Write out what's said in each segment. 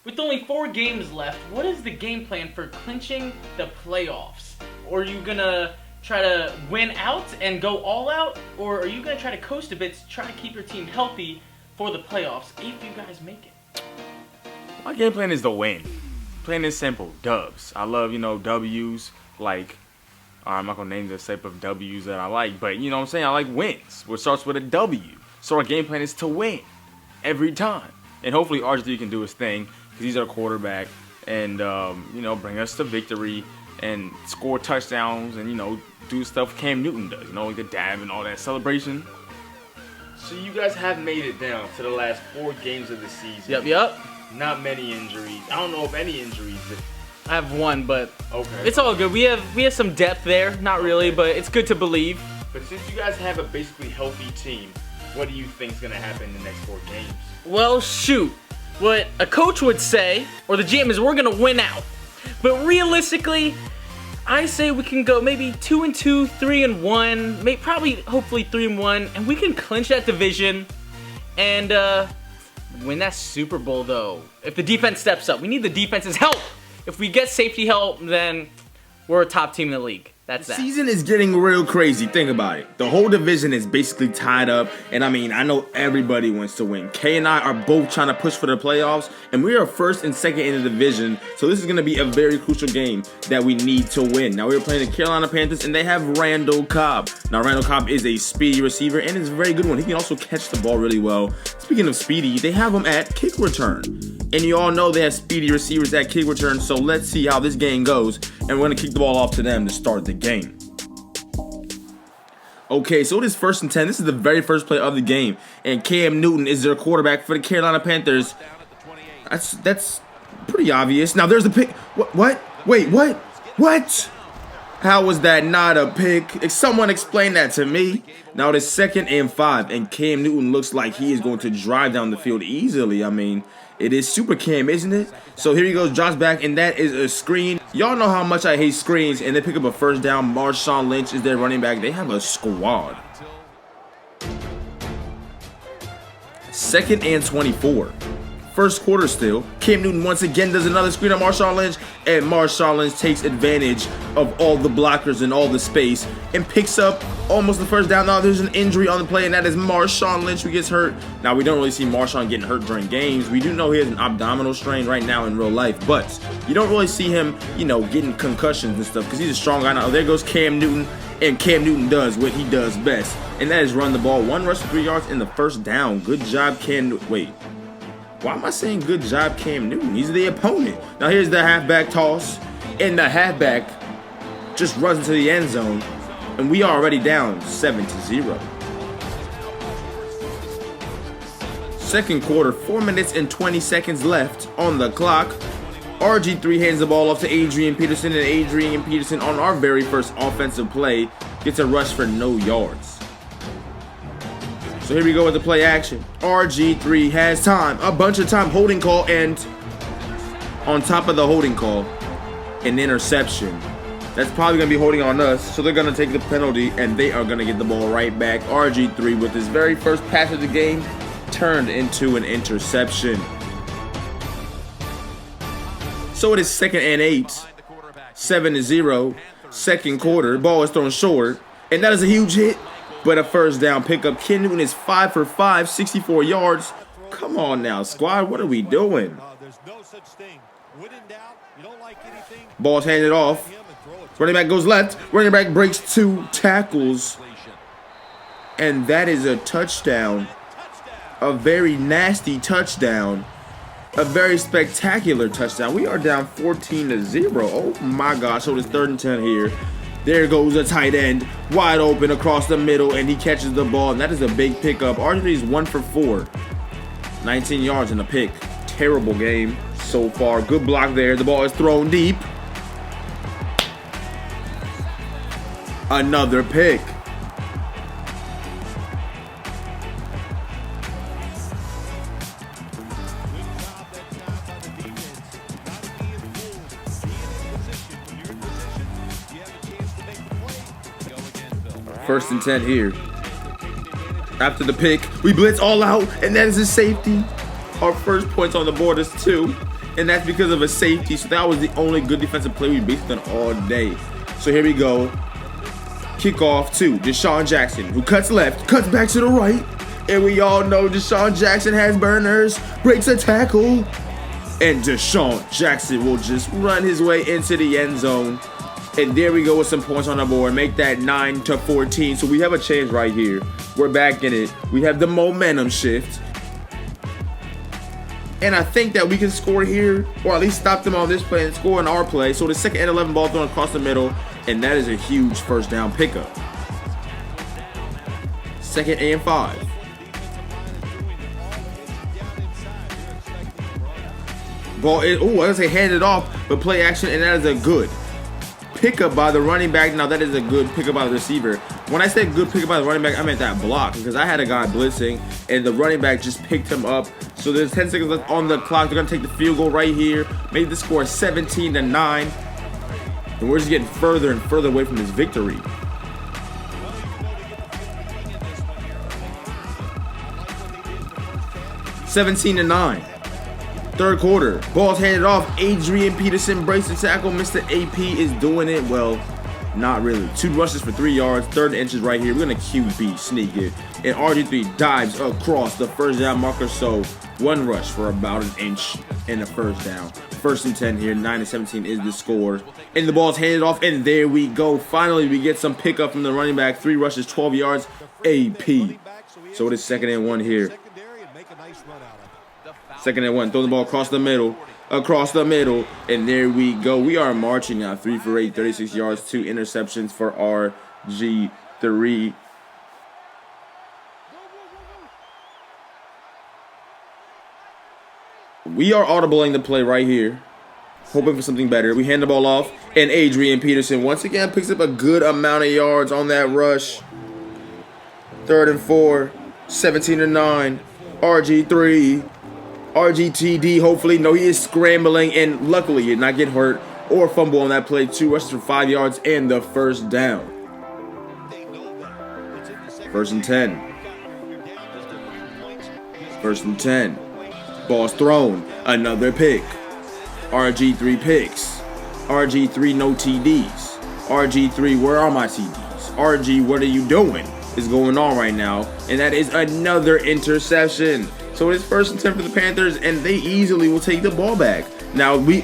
With only 4 games left, what is the game plan for clinching the playoffs? Or are you gonna try to win out and go all out? Or are you gonna try to coast a bit to try to keep your team healthy for the playoffs if you guys make it? My game plan is to win. Plain and simple, dubs. I love, W's. Like, I'm not gonna name the type of W's that I like, but you know what I'm saying? I like wins, which starts with a W. So our game plan is to win every time. And hopefully RG3 can do his thing, because he's our quarterback, and bring us to victory and score touchdowns and do stuff Cam Newton does, like the dab and all that celebration. So you guys have made it down to the last 4 games of the season. Yep. Not many injuries. I don't know if any injuries. I have one, but okay, it's all good. We have some depth there, not really, but it's good to believe. But since you guys have a basically healthy team, what do you think is gonna happen in the next 4 games? Well, shoot. What a coach would say, or the GM, is we're gonna win out. But realistically, I say we can go maybe 2-2, 3-1, maybe probably hopefully 3-1, and we can clinch that division and win that Super Bowl though. If the defense steps up, we need the defense's help. If we get safety help, then we're a top team in the league. That's that. The season is getting real crazy. Think about it. The whole division is basically tied up. And I know everybody wants to win. Kay and I are both trying to push for the playoffs. And we are first and second in the division. So this is going to be a very crucial game that we need to win. Now we're playing the Carolina Panthers and they have Randall Cobb. Now Randall Cobb is a speedy receiver and is a very good one. He can also catch the ball really well. Speaking of speedy, they have him at kick return. And you all know they have speedy receivers at kick return. So let's see how this game goes. And we're going to kick the ball off to them to start the game. Okay, so it is 1st and 10. This is the very first play of the game. And Cam Newton is their quarterback for the Carolina Panthers. That's pretty obvious. Now there's the pick. What? Wait, what? What? How was that not a pick? Someone explain that to me. Now it is 2nd and 5. And Cam Newton looks like he is going to drive down the field easily. It is Super Cam, isn't it? So here he goes, Josh back, and that is a screen. Y'all know how much I hate screens, and they pick up a first down. Marshawn Lynch is their running back. They have a squad. 2nd and 24. First quarter still. Cam Newton once again does another screen on Marshawn Lynch, and Marshawn Lynch takes advantage of all the blockers and all the space and picks up almost the first down. Now there's an injury on the play, and that is Marshawn Lynch who gets hurt. Now we don't really see Marshawn getting hurt during games. We do know he has an abdominal strain right now in real life, but you don't really see him, getting concussions and stuff because he's a strong guy. Now there goes Cam Newton, and Cam Newton does what he does best, and that is run the ball. 1 rush for 3 yards in the first down. Good job, Cam Newton. Wait. Why am I saying good job, Cam Newton? He's the opponent. Now here's the halfback toss, and the halfback just runs into the end zone, and we are already down 7-0. Second quarter, 4 minutes and 20 seconds left on the clock. RG3 hands the ball off to Adrian Peterson, and Adrian Peterson on our very first offensive play gets a rush for no yards. So here we go with the play action. RG3 has time, a bunch of time, holding call, and on top of the holding call, an interception. That's probably going to be holding on us, so they're going to take the penalty, and they are going to get the ball right back. RG3 with his very first pass of the game turned into an interception. So it is 2nd and 8, 7-0, second quarter. Ball is thrown short, and that is a huge hit. But a first down pickup. Cam Newton is 5 for 5, 64 yards. Come on now, squad. What are we doing? Ball's handed off. Running back goes left. Running back breaks 2 tackles. And that is a touchdown. A very nasty touchdown. A very spectacular touchdown. We are down 14-0. Oh my gosh. So it's 3rd and 10 here. There goes a tight end, wide open across the middle, and he catches the ball, and that is a big pickup. RG3 is 1 for 4, 19 yards and a pick. Terrible game so far. Good block there. The ball is thrown deep. Another pick. First and 10 here. After the pick, we blitz all out, and that is a safety. Our first points on the board is 2. and that's because of a safety. So that was the only good defensive play we based on all day. So here we go. Kickoff to Deshaun Jackson, who cuts left, cuts back to the right. And we all know Deshaun Jackson has burners, breaks a tackle. And Deshaun Jackson will just run his way into the end zone. And there we go with some points on the board. Make that 9-14. So we have a chance right here. We're back in it. We have the momentum shift. And I think that we can score here, or at least stop them on this play and score on our play. So the second and 11 ball thrown across the middle. And that is a huge first down pickup. 2nd and 5. Ball is, I was gonna say hand it off, but play action, and that is a good pickup by the running back. Now that is a good pickup by the receiver. When I said good pickup by the running back, I meant that block, because I had a guy blitzing, and the running back just picked him up. So there's 10 seconds left on the clock. They're gonna take the field goal right here, made the score 17-9, and we're just getting further and further away from this victory. (17-9). Third quarter, ball's handed off. Adrian Peterson breaks the tackle. Mr. AP is doing it. Well, not really. 2 rushes for 3 yards. 3rd inches right here. We're going to QB sneak it. And RG3 dives across the first down marker. So 1 rush for about an inch in the first down. 1st and 10 here. 9-17 is the score. And the ball's handed off. And there we go. Finally, we get some pickup from the running back. 3 rushes, 12 yards. AP. So it is 2nd and 1 here. 2nd and 1, throw the ball across the middle, and there we go. We are marching now, 3 for 8, 36 yards, 2 interceptions for RG3. We are audibling the play right here, hoping for something better. We hand the ball off, and Adrian Peterson once again picks up a good amount of yards on that rush. 3rd and 4, 17-9, RG3. RGTD, hopefully. No, he is scrambling, and luckily he did not get hurt or fumble on that play. 2 rushes for 5 yards and the first down. 1st and 10. 1st and 10. Ball's thrown. Another pick. RG3 picks. RG3 no TDs. RG3, where are my TDs? RG, what are you doing? Is going on right now, and that is another interception. So it's 1st and 10 for the Panthers, and they easily will take the ball back. Now we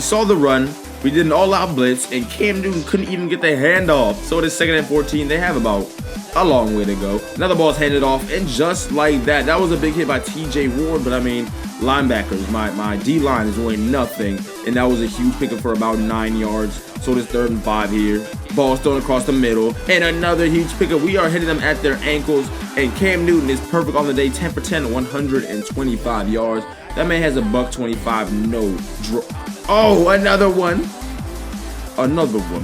saw the run. We did an all-out blitz, and Cam Newton couldn't even get the handoff. So it is 2nd and 14. They have about a long way to go. Now the ball's handed off, and just like that, that was a big hit by TJ Ward. But I mean, linebackers, my D-line is doing nothing, and that was a huge pickup for about 9 yards. So it is 3rd and 5 here. Ball's thrown across the middle, and another huge pickup. We are hitting them at their ankles, and Cam Newton is perfect on the day. 10 for 10, 125 yards. That man has a $125 no draw. Oh, another one.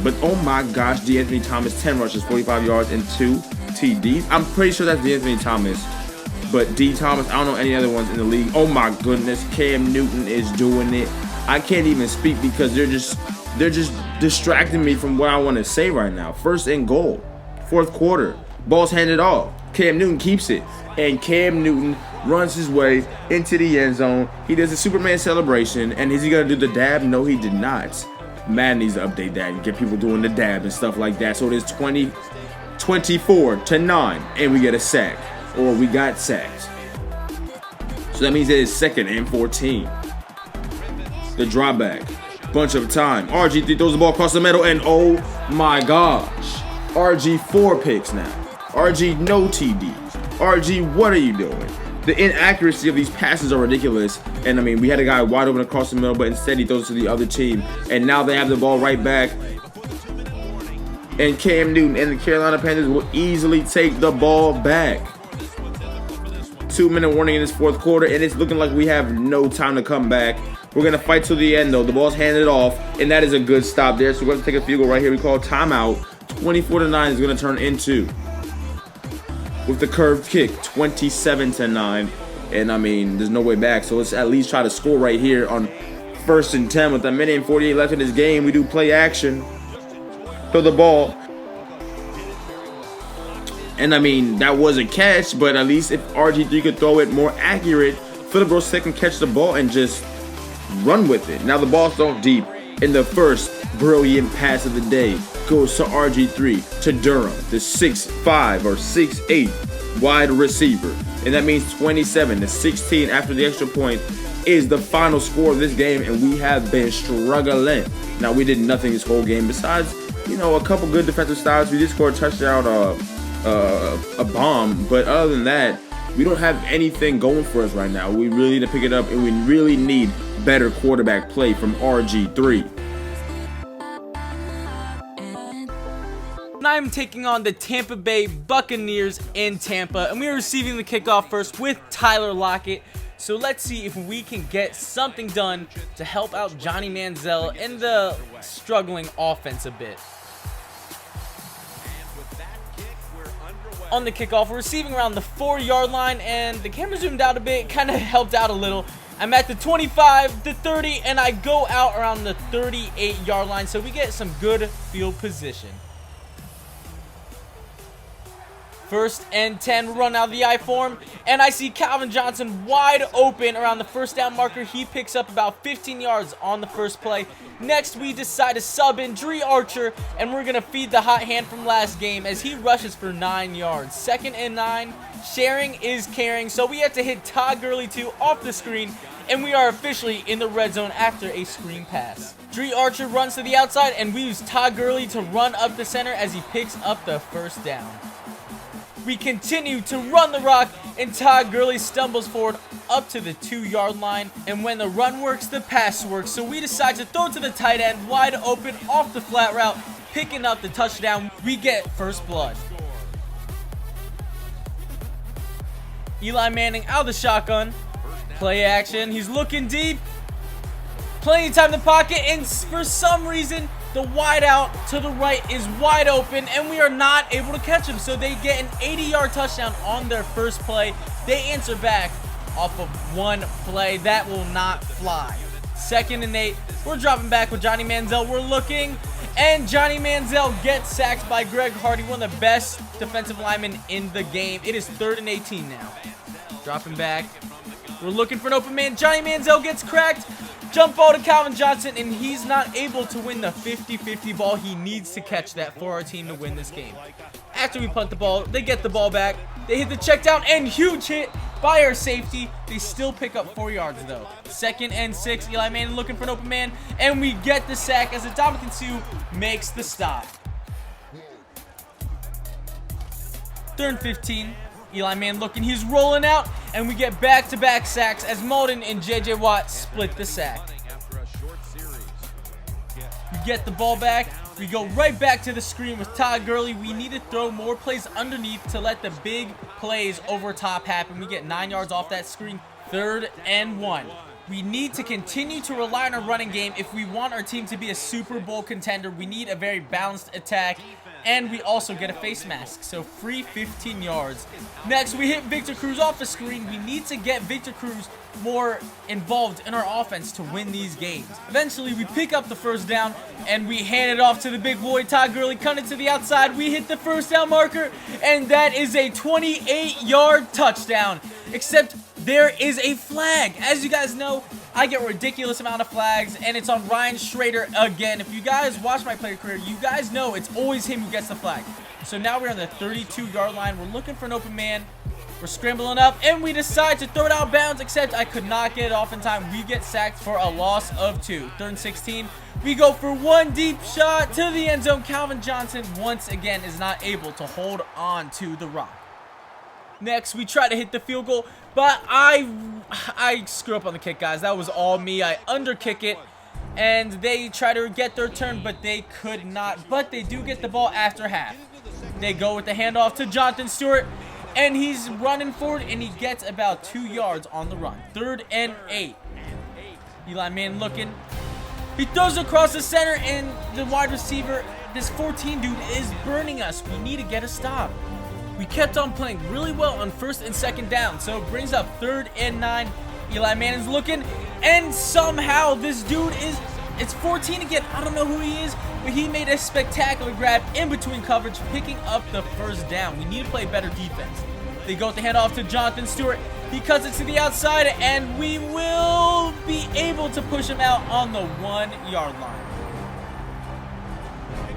But oh my gosh, DeAnthony Thomas, 10 rushes, 45 yards, and 2 TDs. I'm pretty sure that's DeAnthony Thomas. But D. Thomas, I don't know any other ones in the league. Oh my goodness, Cam Newton is doing it. I can't even speak because they're just distracting me from what I want to say right now. 1st and goal, 4th quarter. Ball's handed off. Cam Newton keeps it. And Cam Newton runs his way into the end zone. He does a Superman celebration. And is he going to do the dab? No, he did not. Madden needs to update that and get people doing the dab and stuff like that. So it is 24-9. And we get a sack. Or we got sacked. So that means it is 2nd and 14. The drawback. Bunch of time. RG3 throws the ball across the middle, and oh my gosh. RG4 picks now. RG no TDs. RG, what are you doing? The inaccuracy of these passes are ridiculous. And I mean, we had a guy wide open across the middle, but instead he throws it to the other team. And now they have the ball right back. And Cam Newton and the Carolina Panthers will easily take the ball back. 2-minute warning in this 4th quarter, and it's looking like we have no time to come back. We're going to fight till the end, though. The ball's handed off, and that is a good stop there. So we're going to take a field goal right here. We call timeout. 24-9 is going to turn into, with the curved kick, 27-9. And, I mean, there's no way back. So let's at least try to score right here on 1st and 10. With a minute and 48 left in this game, we do play action. Throw the ball. And I mean, that was a catch, but at least if RG3 could throw it more accurate, Philip Rosset can catch the ball and just run with it. Now the ball's thrown deep, and the first brilliant pass of the day goes to RG3, to Durham, the 6'5" or 6'8" wide receiver. And that means 27-16 after the extra point is the final score of this game, and we have been struggling. Now, we did nothing this whole game besides, a couple good defensive stops. We did score a touchdown, a bomb, but other than that, we don't have anything going for us right now. We really need to pick it up, and we really need better quarterback play from RG3. I'm taking on the Tampa Bay Buccaneers in Tampa, and we are receiving the kickoff first with Tyler Lockett. So let's see if we can get something done to help out Johnny Manziel and the struggling offense a bit. On the kickoff, we're receiving around the 4-yard line, and the camera zoomed out a bit, kind of helped out a little. I'm at the 25, the 30, and I go out around the 38-yard line, so we get some good field position. 1st and 10, run out of the I form, and I see Calvin Johnson wide open around the first down marker. He picks up about 15 yards on the first play. Next, we decide to sub in Dre Archer, and we're going to feed the hot hand from last game as he rushes for 9 yards. 2nd and 9, sharing is caring, so we have to hit Todd Gurley 2 off the screen, and we are officially in the red zone after a screen pass. Dre Archer runs to the outside, and we use Todd Gurley to run up the center as he picks up the first down. We continue to run the rock, and Todd Gurley stumbles forward up to the 2-yard line. And when the run works, the pass works. So we decide to throw to the tight end, wide open off the flat route, picking up the touchdown. We get first blood. Eli Manning out of the shotgun. Play action. He's looking deep. Plenty of time in the pocket, and for some reason, the wide out to the right is wide open, and we are not able to catch him. So they get an 80-yard touchdown on their first play. They answer back off of one play. That will not fly. 2nd and 8. We're dropping back with Johnny Manziel. We're looking, and Johnny Manziel gets sacked by Greg Hardy, one of the best defensive linemen in the game. It is 3rd and 18 now. Dropping back. We're looking for an open man. Johnny Manziel gets cracked. Jump ball to Calvin Johnson, and he's not able to win the 50-50 ball. He needs to catch that for our team to win this game. After we punt the ball, they get the ball back. They hit the check down, and huge hit by our safety. They still pick up 4 yards, though. 2nd and 6. Eli Manning looking for an open man, and we get the sack as Dominican Sue makes the stop. 3rd and 15. Eli Manning looking, he's rolling out, and we get back-to-back sacks as Molden and J.J. Watt split the sack. We get the ball back. We go right back to the screen with Todd Gurley. We need to throw more plays underneath to let the big plays over top happen. We get 9 yards off that screen. 3rd and 1. We need to continue to rely on our running game if we want our team to be a Super Bowl contender. We need a very balanced attack. And we also get a face mask, so free 15 yards. Next, we hit Victor Cruz off the screen. We need to get Victor Cruz more involved in our offense to win these games. Eventually, we pick up the first down, and we hand it off to the big boy, Todd Gurley, cutting to the outside. We hit the first down marker, and that is a 28-yard touchdown. Except there is a flag. As you guys know, I get a ridiculous amount of flags, and it's on Ryan Schrader again. If you guys watch my player career, you guys know it's always him who gets the flag. So now we're on the 32-yard line. We're looking for an open man. We're scrambling up, and we decide to throw it out of bounds, except I could not get it off in time. We get sacked for a loss of 2. 3rd and 16. We go for one deep shot to the end zone. Calvin Johnson, once again, is not able to hold on to the rock. Next, we try to hit the field goal, but I screw up on the kick, guys. That was all me. I underkick it, and they try to get their turn, but they could not. But they do get the ball after half. They go with the handoff to Jonathan Stewart, and he's running forward, and he gets about 2 yards on the run. 3rd and 8. Eli Manning looking. He throws across the center, and the wide receiver, this 14 dude, is burning us. We need to get a stop. We kept on playing really well on 1st and 2nd down, so it brings up 3rd and 9. Eli Manning's looking, and somehow this dude it's 14 again. I don't know who he is, but he made a spectacular grab in between coverage, picking up the first down. We need to play better defense. They go with the handoff to Jonathan Stewart. He cuts it to the outside, and we will be able to push him out on the 1-yard line.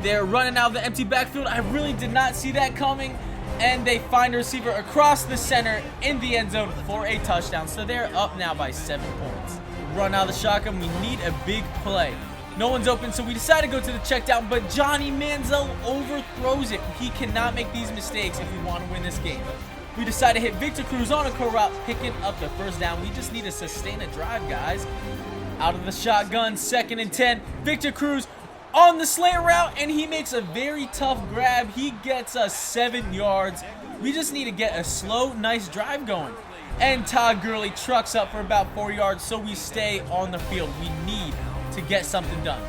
They're running out of the empty backfield. I really did not see that coming. And they find a receiver across the center in the end zone for a touchdown. So they're up now by 7 points. Run out of the shotgun. We need a big play. No one's open, so we decide to go to the check down, but Johnny Manziel overthrows it. He cannot make these mistakes if we want to win this game. We decide to hit Victor Cruz on a curl route, picking up the first down. We just need to sustain a drive, guys. Out of the shotgun, 2nd and 10. Victor Cruz on the slant route, and he makes a very tough grab. He gets us 7 yards. We just need to get a slow, nice drive going. And Todd Gurley trucks up for about 4 yards, so we stay on the field. We need to get something done.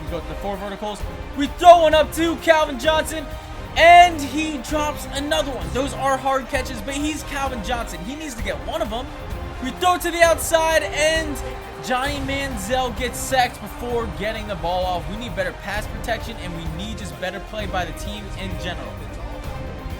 We go to the 4 verticals. We throw one up to Calvin Johnson, and he drops another one. Those are hard catches, but he's Calvin Johnson. He needs to get one of them. We throw it to the outside, and Johnny Manziel gets sacked before getting the ball off. We need better pass protection, and we need just better play by the team in general.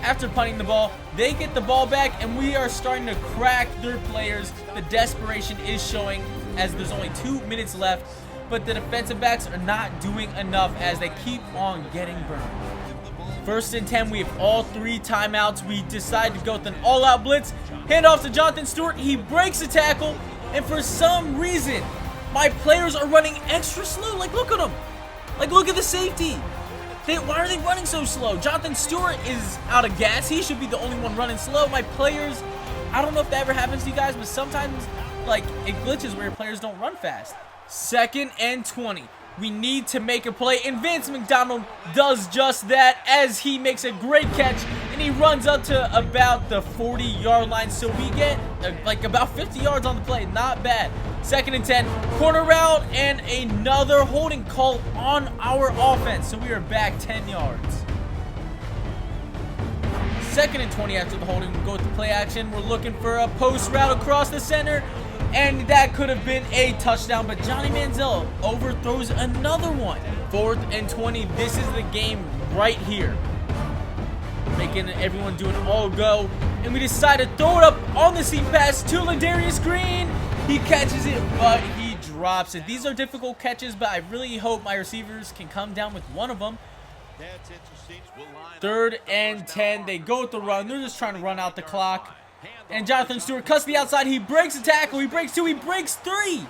After punting the ball, they get the ball back, and we are starting to crack their players. The desperation is showing as there's only 2 minutes left, but the defensive backs are not doing enough as they keep on getting burned. 1st and 10, we have all 3 timeouts. We decide to go with an all-out blitz. Hand off to Jonathan Stewart. He breaks the tackle, and for some reason, my players are running extra slow. Like, look at them. Like, look at the safety. Why are they running so slow? Jonathan Stewart is out of gas. He should be the only one running slow. My players, I don't know if that ever happens to you guys, but sometimes, like, it glitches where your players don't run fast. 2nd and 20. We need to make a play, and Vance McDonald does just that as he makes a great catch, and he runs up to about the 40-yard line, so we get like about 50 yards on the play. Not bad. 2nd and 10, corner route, and another holding call on our offense, so we are back 10 yards. 2nd and 20 after the holding. We go with the play action. We're looking for a post route across the center, and that could have been a touchdown, but Johnny Manziel overthrows another one. 4th and 20. This is the game right here. Making everyone do an all-go, and we decide to throw it up on the seam pass to Ladarius Green. He catches it, but he drops it. These are difficult catches, but I really hope my receivers can come down with one of them. 3rd and 10. They go with the run. They're just trying to run out the clock. And Jonathan Stewart cuts the outside. He breaks a tackle. He breaks 2. He breaks 3.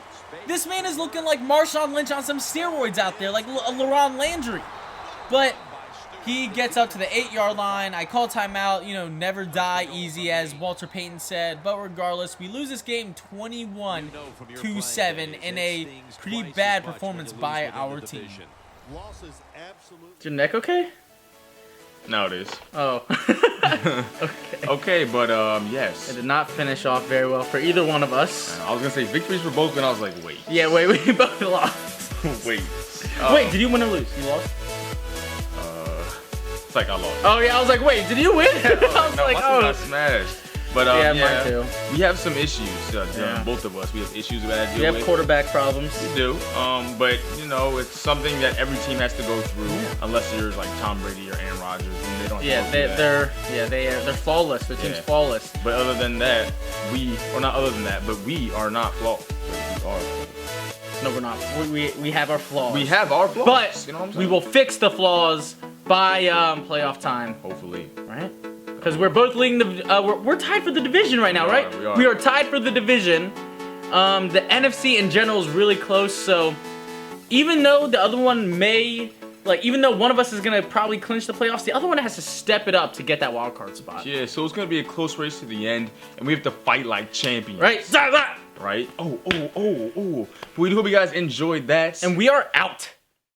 This man is looking like Marshawn Lynch on some steroids out there, like LaRon Landry. But he gets up to the 8-yard line. I call timeout. You know, never die easy, as Walter Payton said. But regardless, we lose this game 21-7 in a pretty bad performance by our team. Is your neck okay? No, it is. Oh. Okay, but yes. It did not finish off very well for either one of us. I was gonna say victories for both, and I was like, wait. Yeah, wait, we both lost. Wait. Wait, did you win or lose? You lost? It's like I lost. Oh yeah, I was like, wait, did you win? I was no, like, I got smashed. But yeah, mine too. We have some issues. Both of us. We have issues we have to deal with. We have quarterback problems. We do. But you know, it's something that every team has to go through. Yeah. Unless you're like Tom Brady or Aaron Rodgers, and they don't. Yeah, they're flawless. Their team's flawless. But other than that, we are not flawed. We are flawed. No, we're not. We have our flaws. We have our flaws. But you know what I'm saying? we will fix the flaws by playoff time. Hopefully. Right? Because we're both leading the. We're tied for the division right now, right? We are tied for the division. The NFC in general is really close. So even though the other one may, even though one of us is gonna probably clinch the playoffs, the other one has to step it up to get that wild card spot. Yeah. So it's gonna be a close race to the end, and we have to fight like champions. Right. Right. Oh. We hope you guys enjoyed that. And we are out.